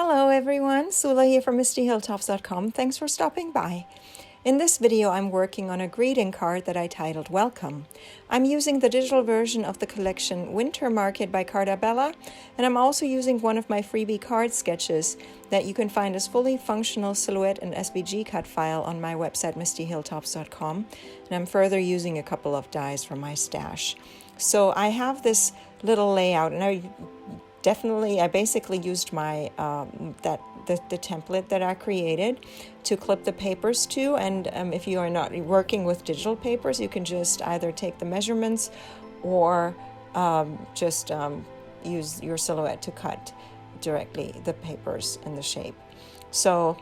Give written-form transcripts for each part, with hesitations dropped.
Hello everyone, Sula here from MistyHilltops.com. Thanks for stopping by. In this video, I'm working on a greeting card that I titled Welcome. I'm using the digital version of the collection Winter Market by Carta Bella, and I'm also using one of my freebie card sketches that you can find as fully functional silhouette and SVG cut file on my website MistyHilltops.com, and I'm further using a couple of dies from my stash. So I have this little layout, and I basically used my the template that I created to clip the papers to, and if you are not working with digital papers, you can just either take the measurements or just use your silhouette to cut directly the papers in the shape. So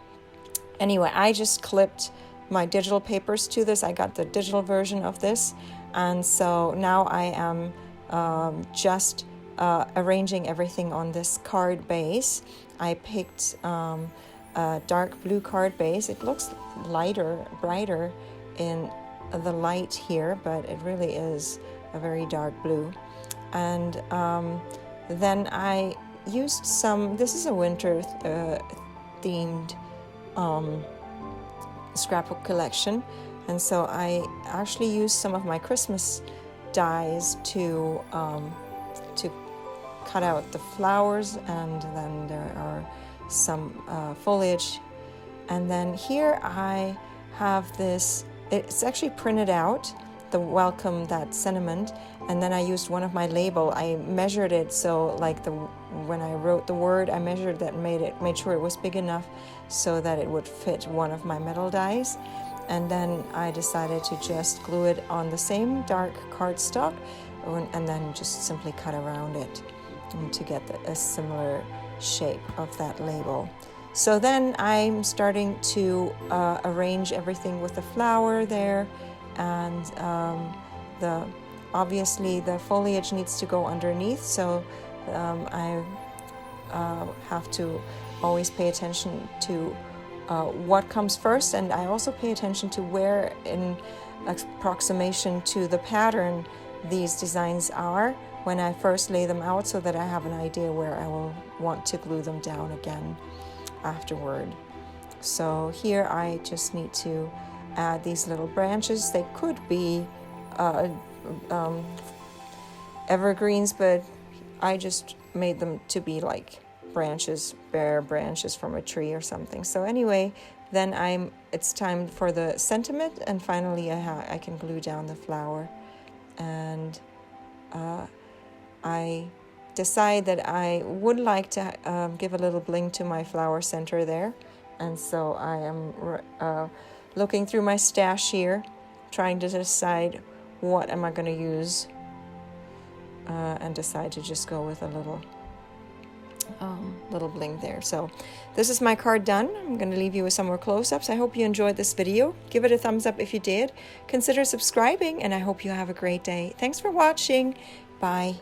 anyway, I just clipped my digital papers to this. I got the digital version of this, and so now I am just arranging everything on this card base. I picked a dark blue card base. It looks lighter, brighter in the light here, but it really is a very dark blue. And then I used this is a winter themed scrapbook collection, and so I actually used some of my Christmas dies to cut out the flowers, and then there are some foliage. And then here I have this, it's actually printed out, the welcome, that sentiment, and then I used one of my label. I measured it, so like when I wrote the word, I measured that, made sure it was big enough so that it would fit one of my metal dies. And then I decided to just glue it on the same dark cardstock, and then just simply cut around it to get a similar shape of that label. So then I'm starting to arrange everything with the flower there, and obviously the foliage needs to go underneath, so I have to always pay attention to what comes first, and I also pay attention to where in approximation to the pattern these designs are when I first lay them out, so that I have an idea where I will want to glue them down again afterward. So here I just need to add these little branches. They could be evergreens, but I just made them to be like branches, bare branches from a tree or something. So anyway, then it's time for the sentiment, and finally I can glue down the flower. And I decide that I would like to give a little bling to my flower center there, and so I am looking through my stash here, trying to decide what am I going to use, and decide to just go with a little bling there. So this is my card done. I'm going to leave you with some more close-ups. I hope you enjoyed this video. Give it a thumbs up if you did. Consider subscribing, and I hope you have a great day. Thanks for watching. Bye.